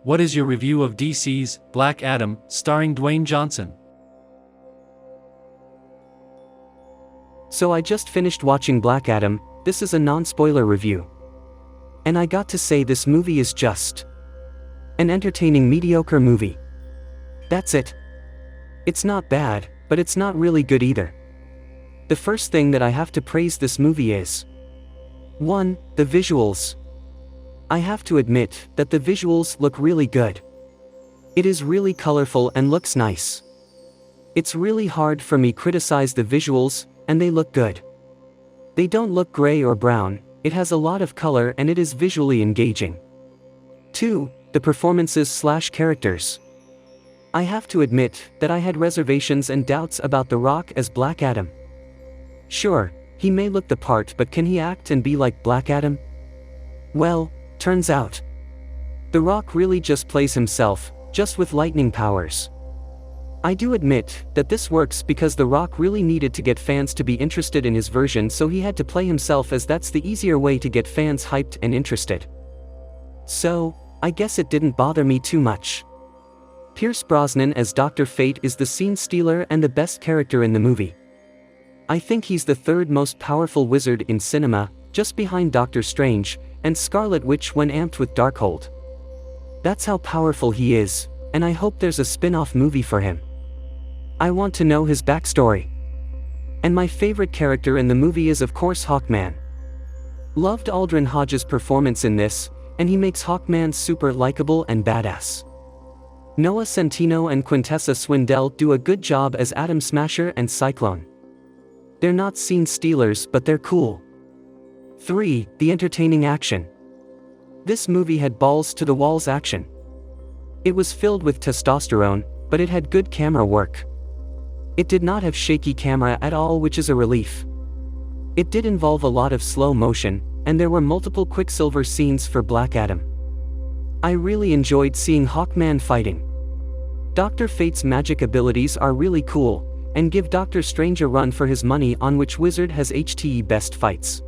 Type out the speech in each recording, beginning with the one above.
What is your review of DC's Black Adam, starring Dwayne Johnson? So I just finished watching Black Adam. This is a non-spoiler review. And I got to say, this movie is just an entertaining mediocre movie. That's it. It's not bad, but it's not really good either. The first thing that I have to praise this movie is 1. The visuals. I have to admit that the visuals look really good. It is really colorful and looks nice. It's really hard for me to criticize the visuals, and they look good. They don't look gray or brown, it has a lot of color and it is visually engaging. 2. The performances/characters. I have to admit that I had reservations and doubts about The Rock as Black Adam. Sure, he may look the part, but can he act and be like Black Adam? Well, turns out The Rock really just plays himself, just with lightning powers. I do admit that this works because The Rock really needed to get fans to be interested in his version, so he had to play himself, as that's the easier way to get fans hyped and interested. So, I guess it didn't bother me too much. Pierce Brosnan as Dr. Fate is the scene stealer and the best character in the movie. I think he's the third most powerful wizard in cinema, just behind Doctor Strange and Scarlet Witch when amped with Darkhold. That's how powerful he is, and I hope there's a spin-off movie for him. I want to know his backstory. And my favorite character in the movie is of course Hawkman. Loved Aldrin Hodge's performance in this, and he makes Hawkman super likable and badass. Noah Centineo and Quintessa Swindell do a good job as Atom Smasher and Cyclone. They're not scene stealers, but they're cool. 3. The entertaining action. This movie had balls to the walls action. It was filled with testosterone, but it had good camera work. It did not have shaky camera at all, which is a relief. It did involve a lot of slow motion, and there were multiple Quicksilver scenes for Black Adam. I really enjoyed seeing Hawkman fighting. Dr. Fate's magic abilities are really cool, and give Doctor Strange a run for his money on which wizard has HTE best fights.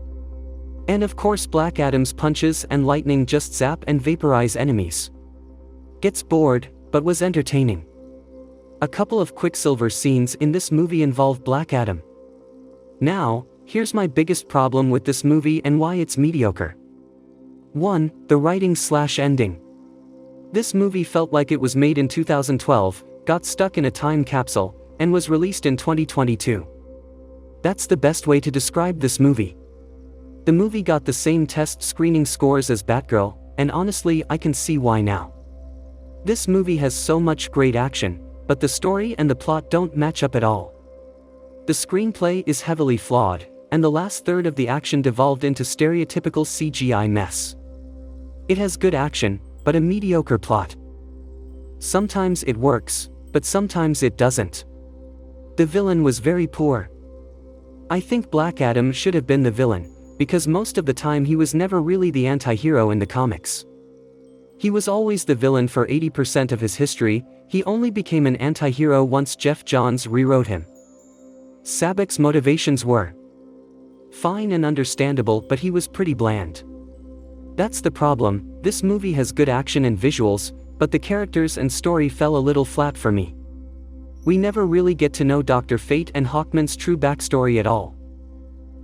And of course Black Adam's punches and lightning just zap and vaporize enemies. Gets bored, but was entertaining. A couple of Quicksilver scenes in this movie involve Black Adam. Now, here's my biggest problem with this movie and why it's mediocre. 1. The writing/ending. This movie felt like it was made in 2012, got stuck in a time capsule, and was released in 2022. That's the best way to describe this movie. The movie got the same test screening scores as Batgirl, and honestly I can see why now. This movie has so much great action, but the story and the plot don't match up at all. The screenplay is heavily flawed, and the last third of the action devolved into stereotypical CGI mess. It has good action, but a mediocre plot. Sometimes it works, but sometimes it doesn't. The villain was very poor. I think Black Adam should have been the villain, because most of the time he was never really the anti-hero in the comics. He was always the villain for 80% of his history. He only became an anti-hero once Jeff Johns rewrote him. Sabek's motivations were fine and understandable, but he was pretty bland. That's the problem. This movie has good action and visuals, but the characters and story fell a little flat for me. We never really get to know Dr. Fate and Hawkman's true backstory at all.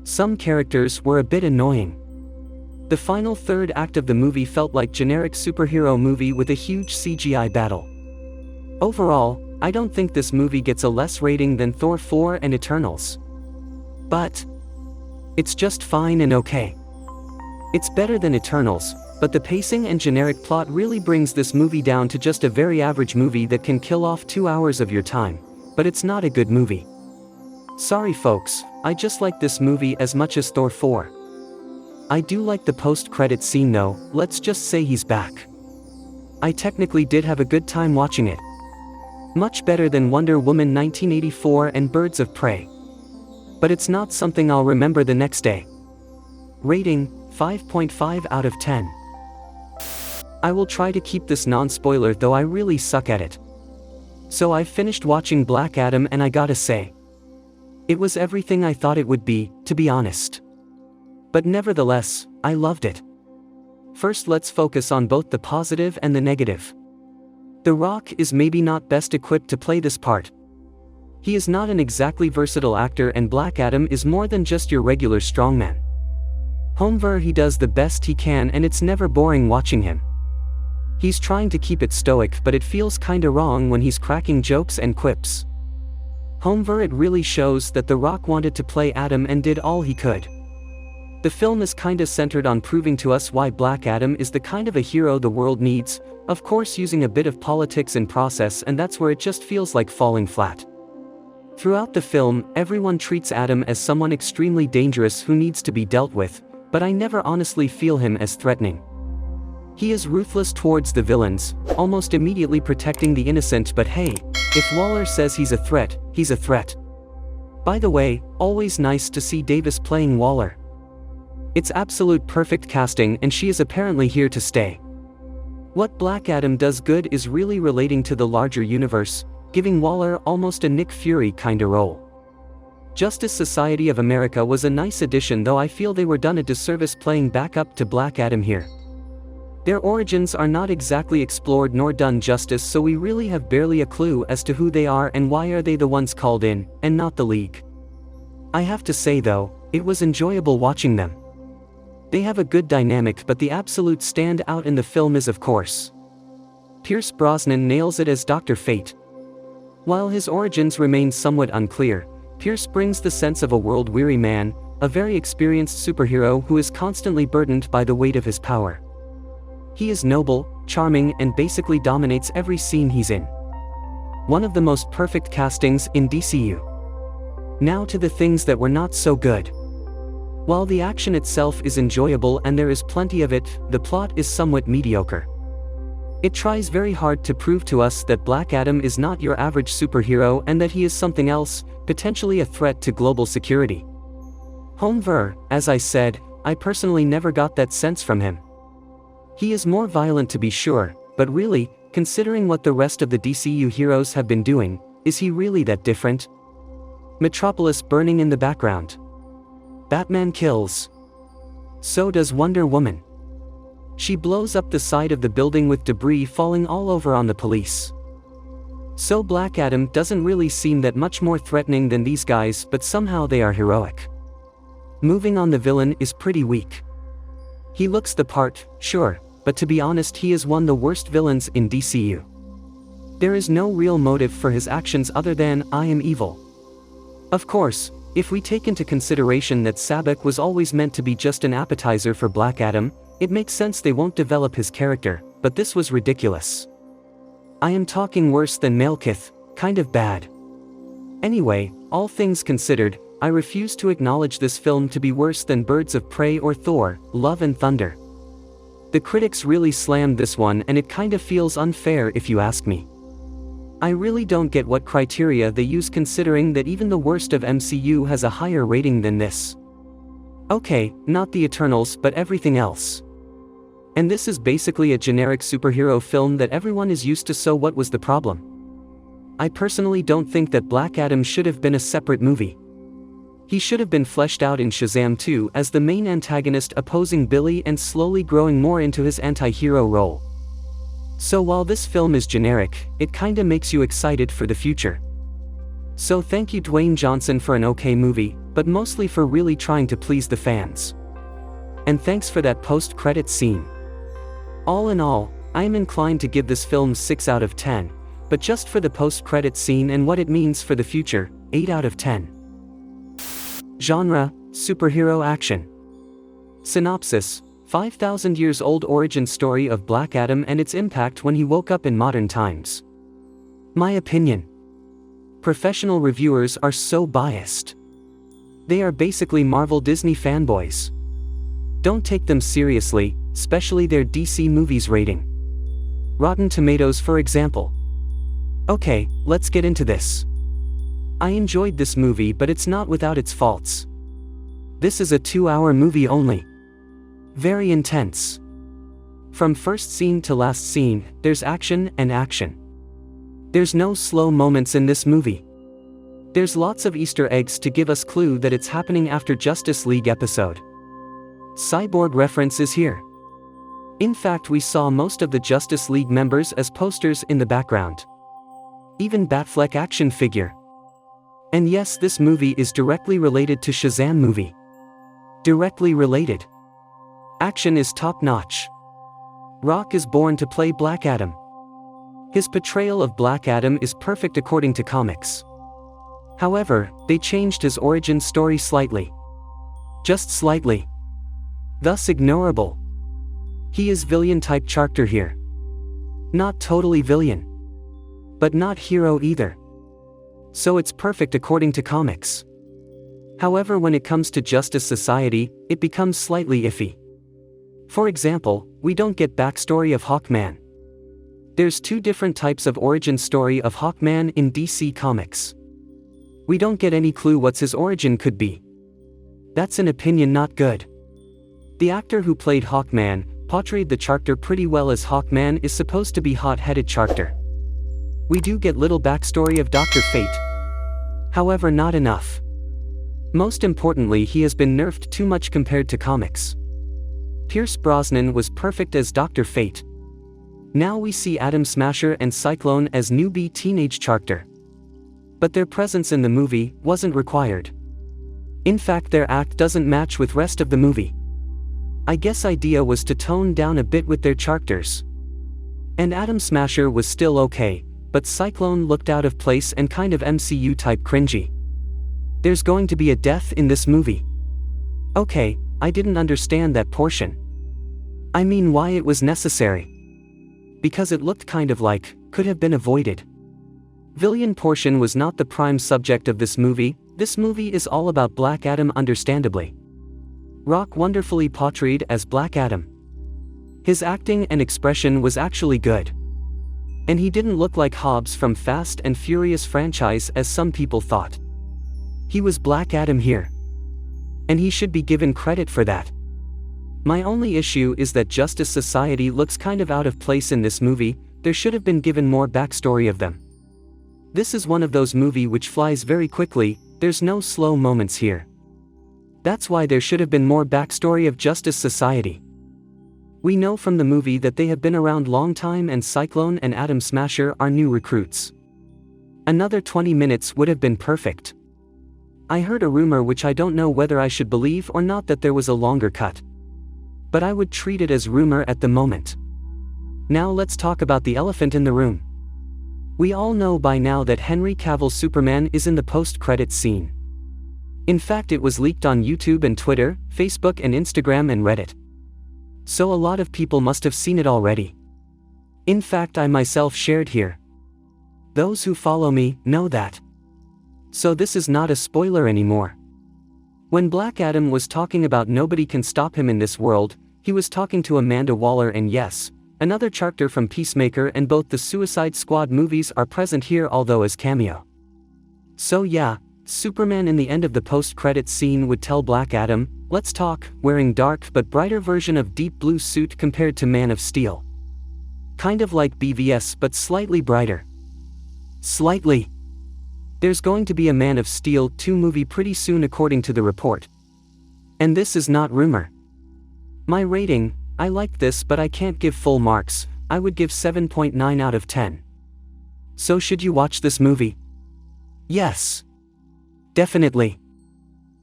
Some characters were a bit annoying. The final third act of the movie felt like generic superhero movie with a huge CGI battle. Overall, I don't think this movie gets a less rating than Thor 4 and Eternals. But it's just fine and okay. It's better than Eternals, but the pacing and generic plot really brings this movie down to just a very average movie that can kill off 2 hours of your time, but it's not a good movie. Sorry folks, I just like this movie as much as Thor 4. I do like the post-credit scene though, let's just say he's back. I technically did have a good time watching it. Much better than Wonder Woman 1984 and Birds of Prey. But it's not something I'll remember the next day. Rating, 5.5 out of 10. I will try to keep this non-spoiler, though I really suck at it. So I've finished watching Black Adam and I gotta say, it was everything I thought it would be, to be honest. But nevertheless, I loved it. First let's focus on both the positive and the negative. The Rock is maybe not best equipped to play this part. He is not an exactly versatile actor, and Black Adam is more than just your regular strongman. However, he does the best he can, and it's never boring watching him. He's trying to keep it stoic, but it feels kinda wrong when he's cracking jokes and quips. However, it really shows that The Rock wanted to play Adam and did all he could. The film is kinda centered on proving to us why Black Adam is the kind of a hero the world needs, of course using a bit of politics in process, and that's where it just feels like falling flat. Throughout the film, everyone treats Adam as someone extremely dangerous who needs to be dealt with, but I never honestly feel him as threatening. He is ruthless towards the villains, almost immediately protecting the innocent, but hey, if Waller says he's a threat, he's a threat. By the way, always nice to see Davis playing Waller. It's absolute perfect casting, and she is apparently here to stay. What Black Adam does good is really relating to the larger universe, giving Waller almost a Nick Fury kinda role. Justice Society of America was a nice addition, though I feel they were done a disservice playing back up to Black Adam here. Their origins are not exactly explored nor done justice, so we really have barely a clue as to who they are and why are they the ones called in, and not the League. I have to say though, it was enjoyable watching them. They have a good dynamic, but the absolute standout in the film is of course Pierce Brosnan nails it as Dr. Fate. While his origins remain somewhat unclear, Pierce brings the sense of a world-weary man, a very experienced superhero who is constantly burdened by the weight of his power. He is noble, charming, and basically dominates every scene he's in. One of the most perfect castings in DCU. Now to the things that were not so good. While the action itself is enjoyable and there is plenty of it, the plot is somewhat mediocre. It tries very hard to prove to us that Black Adam is not your average superhero and that he is something else, potentially a threat to global security. However, as I said, I personally never got that sense from him. He is more violent to be sure, but really, considering what the rest of the DCU heroes have been doing, is he really that different? Metropolis burning in the background. Batman kills. So does Wonder Woman. She blows up the side of the building with debris falling all over on the police. So Black Adam doesn't really seem that much more threatening than these guys, but somehow they are heroic. Moving on, the villain is pretty weak. He looks the part, sure, but to be honest, he is one of the worst villains in DCU. There is no real motive for his actions other than, I am evil. Of course, if we take into consideration that Sabbac was always meant to be just an appetizer for Black Adam, it makes sense they won't develop his character, but this was ridiculous. I am talking worse than Malekith, kind of bad. Anyway, all things considered, I refuse to acknowledge this film to be worse than Birds of Prey or Thor, Love and Thunder. The critics really slammed this one, and it kind of feels unfair if you ask me. I really don't get what criteria they use, considering that even the worst of MCU has a higher rating than this. Okay, not the Eternals, but everything else. And this is basically a generic superhero film that everyone is used to, so what was the problem? I personally don't think that Black Adam should have been a separate movie. He should have been fleshed out in Shazam 2 as the main antagonist opposing Billy and slowly growing more into his anti-hero role. So while this film is generic, it kinda makes you excited for the future. So thank you Dwayne Johnson for an okay movie, but mostly for really trying to please the fans. And thanks for that post-credits scene. All in all, I am inclined to give this film 6 out of 10, but just for the post-credits scene and what it means for the future, 8 out of 10. Genre: superhero action. Synopsis: 5,000 years old origin story of Black Adam and its impact when he woke up in modern times. My opinion. Professional reviewers are so biased. They are basically Marvel Disney fanboys. Don't take them seriously, especially their DC movies rating. Rotten Tomatoes, for example. Okay, let's get into this. I enjoyed this movie, but it's not without its faults. This is a 2-hour movie only. Very intense. From first scene to last scene, there's action and action. There's no slow moments in this movie. There's lots of Easter eggs to give us clue that it's happening after Justice League episode. Cyborg reference is here. In fact, we saw most of the Justice League members as posters in the background. Even Batfleck action figure. And yes, this movie is directly related to Shazam movie. Directly related. Action is top-notch. Rock is born to play Black Adam. His portrayal of Black Adam is perfect according to comics. However, they changed his origin story slightly. Just slightly. Thus ignorable. He is villain-type character here. Not totally villain. But not hero either. So it's perfect according to comics. However, when it comes to Justice Society, it becomes slightly iffy. For example, we don't get backstory of Hawkman. There's two different types of origin story of Hawkman in DC Comics. We don't get any clue what's his origin could be. That's an opinion not good. The actor who played Hawkman, portrayed the character pretty well as Hawkman is supposed to be hot-headed character. We do get little backstory of Dr. Fate. However, not enough. Most importantly, he has been nerfed too much compared to comics. Pierce Brosnan was perfect as Dr. Fate. Now we see Atom Smasher and Cyclone as newbie teenage character. But their presence in the movie wasn't required. In fact, their act doesn't match with rest of the movie. I guess idea was to tone down a bit with their characters. And Atom Smasher was still okay, but Cyclone looked out of place and kind of MCU type cringy. There's going to be a death in this movie. Okay, I didn't understand that portion. I mean, why it was necessary. Because it looked kind of like, could have been avoided. Villain portion was not the prime subject of this movie is all about Black Adam understandably. Rock wonderfully portrayed as Black Adam. His acting and expression was actually good. And he didn't look like Hobbs from Fast and Furious franchise as some people thought. He was Black Adam here. And he should be given credit for that. My only issue is that Justice Society looks kind of out of place in this movie. There should have been given more backstory of them. This is one of those movies which flies very quickly, there's no slow moments here. That's why there should have been more backstory of Justice Society. We know from the movie that they have been around long time and Cyclone and Atom Smasher are new recruits. Another 20 minutes would have been perfect. I heard a rumor which I don't know whether I should believe or not that there was a longer cut. But I would treat it as rumor at the moment. Now let's talk about the elephant in the room. We all know by now that Henry Cavill's Superman is in the post-credits scene. In fact, it was leaked on YouTube and Twitter, Facebook and Instagram and Reddit. So a lot of people must have seen it already. In fact, I myself shared here. Those who follow me know that. So this is not a spoiler anymore. When Black Adam was talking about nobody can stop him in this world, he was talking to Amanda Waller and yes, another character from Peacemaker and both the Suicide Squad movies are present here although as cameo. So yeah, Superman in the end of the post-credits scene would tell Black Adam, let's talk, wearing dark but brighter version of deep blue suit compared to Man of Steel. Kind of like BVS but slightly brighter. Slightly. There's going to be a Man of Steel 2 movie pretty soon according to the report. And this is not rumor. My rating, I liked this but I can't give full marks, I would give 7.9 out of 10. So should you watch this movie? Yes. Definitely.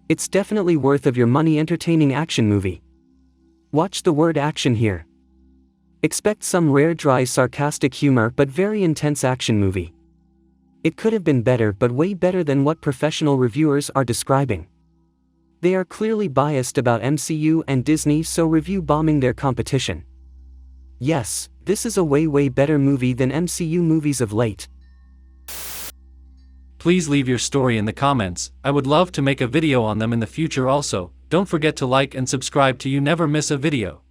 It's definitely worth of your money entertaining action movie. Watch the word action here. Expect some rare dry sarcastic humor but very intense action movie. It could have been better but way better than what professional reviewers are describing. They are clearly biased about MCU and Disney so review bombing their competition. Yes, this is a way better movie than MCU movies of late. Please leave your story in the comments, I would love to make a video on them in the future also, don't forget to like and subscribe to you never miss a video.